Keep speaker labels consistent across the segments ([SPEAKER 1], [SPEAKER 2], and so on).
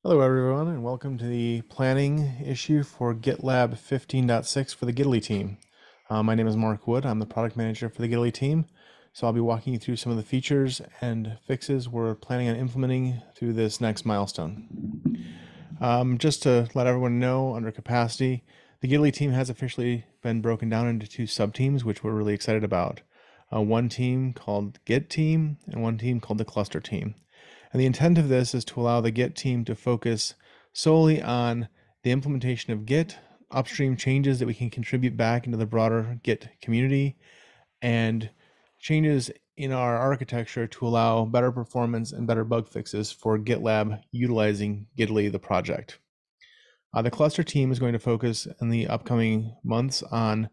[SPEAKER 1] Hello everyone and welcome to the planning issue for GitLab 15.6 for the Gitaly team. My name is Mark Wood. I'm the product manager for the Gitaly team. So I'll be walking you through some of the features and fixes we're planning on implementing through this next milestone. Just to let everyone know, under capacity, the Gitaly team has officially been broken down into two sub-teams, which we're really excited about. One team called Git team and one team called the cluster team. And the intent of this is to allow the Git team to focus solely on the implementation of Git, upstream changes that we can contribute back into the broader Git community, and changes in our architecture to allow better performance and better bug fixes for GitLab utilizing Gitaly, the project. The cluster team is going to focus in the upcoming months on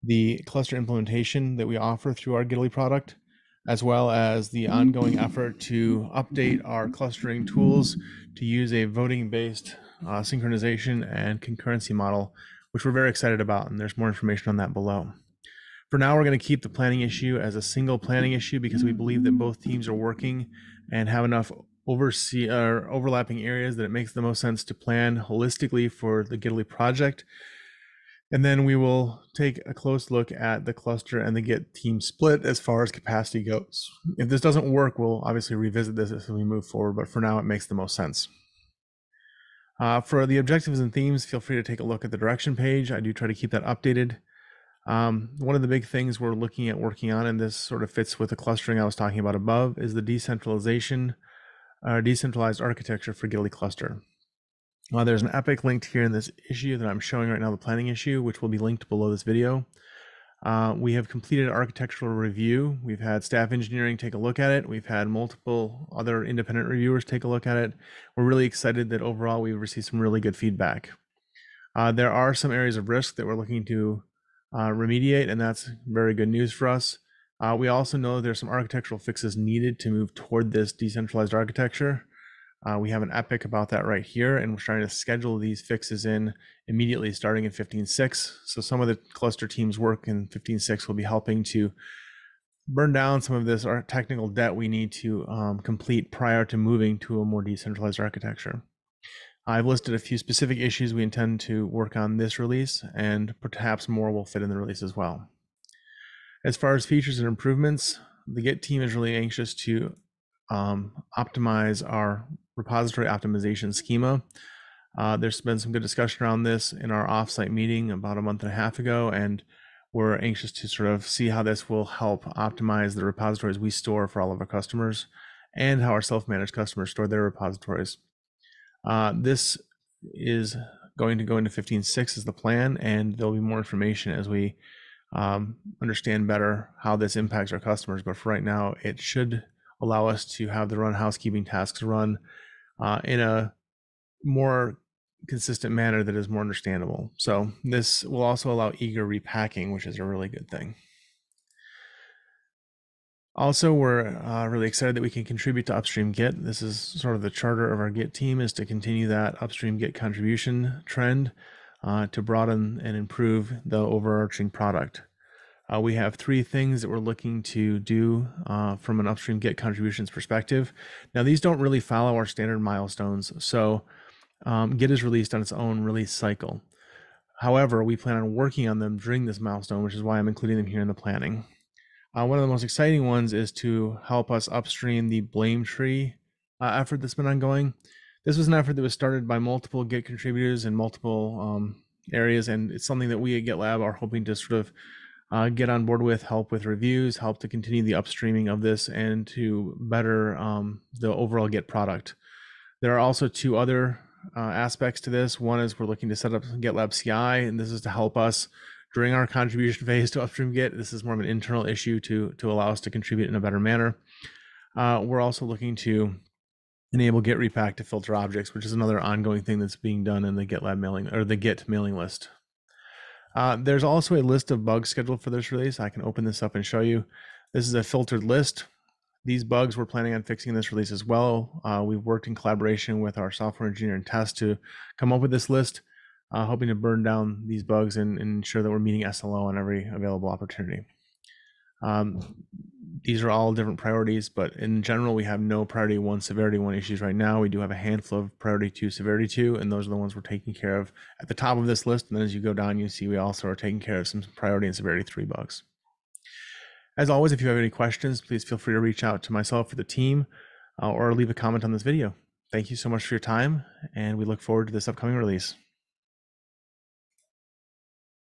[SPEAKER 1] the cluster implementation that we offer through our Gitaly product, as well as the ongoing effort to update our clustering tools to use a voting-based synchronization and concurrency model, which we're very excited about, and there's more information on that below. For now, we're going to keep the planning issue as a single planning issue because we believe that both teams are working and have enough overlapping areas that it makes the most sense to plan holistically for the Gitaly project. And then we will take a close look at the cluster and the Git team split as far as capacity goes. If this doesn't work, we'll obviously revisit this as we move forward, but for now it makes the most sense. For the objectives and themes, feel free to take a look at the direction page. I do try to keep that updated. One of the big things we're looking at working on, and this sort of fits with the clustering I was talking about above, is the decentralized architecture for Gitaly cluster. There's an epic linked here in this issue that I'm showing right now, the planning issue, which will be linked below this video. We have completed architectural review. We've had staff engineering take a look at it. We've had multiple other independent reviewers take a look at it. We're really excited that overall we've received some really good feedback. There are some areas of risk that we're looking to remediate, and that's very good news for us. We also know there's some architectural fixes needed to move toward this decentralized architecture. We have an epic about that right here, and we're trying to schedule these fixes in immediately starting in 15.6. So some of the cluster teams work in 15.6 will be helping to burn down some of this technical debt we need to complete prior to moving to a more decentralized architecture. I've listed a few specific issues we intend to work on this release, and perhaps more will fit in the release as well. As far as features and improvements, the Git team is really anxious to optimize our repository optimization schema. There's been some good discussion around this in our offsite meeting about a month and a half ago, and we're anxious to sort of see how this will help optimize the repositories we store for all of our customers and how our self-managed customers store their repositories. This is going to go into 15.6 as the plan, and there'll be more information as we understand better how this impacts our customers. But for right now, it should allow us to have the run housekeeping tasks run in a more consistent manner that is more understandable. So this will also allow eager repacking, which is a really good thing. Also, we're really excited that we can contribute to upstream Git. This is sort of the charter of our Git team, is to continue that upstream Git contribution trend to broaden and improve the overarching product. We have three things that we're looking to do from an upstream Git contributions perspective. Now, these don't really follow our standard milestones, so Git is released on its own release cycle. However, we plan on working on them during this milestone, which is why I'm including them here in the planning. One of the most exciting ones is to help us upstream the blame tree effort that's been ongoing. This was an effort that was started by multiple Git contributors in multiple areas, and it's something that we at GitLab are hoping to sort of get on board with, help with reviews, help to continue the upstreaming of this, and to better the overall Git product. There are also two other aspects to this. One is we're looking to set up GitLab CI, and this is to help us during our contribution phase to upstream Git. This is more of an internal issue to allow us to contribute in a better manner. We're also looking to enable Git repack to filter objects, which is another ongoing thing that's being done in the GitLab mailing, or the Git mailing list. There's also a list of bugs scheduled for this release. I can open this up and show you. This is a filtered list. These bugs we're planning on fixing in this release as well. We've worked in collaboration with our software engineer and test to come up with this list, hoping to burn down these bugs and ensure that we're meeting SLO on every available opportunity. These are all different priorities, but in general, we have no priority 1, severity 1 issues right now. We do have a handful of priority 2, severity 2, and those are the ones we're taking care of at the top of this list. And then as you go down, you see we also are taking care of some priority and severity 3 bugs. As always, if you have any questions, please feel free to reach out to myself or the team or leave a comment on this video. Thank you so much for your time, and we look forward to this upcoming release.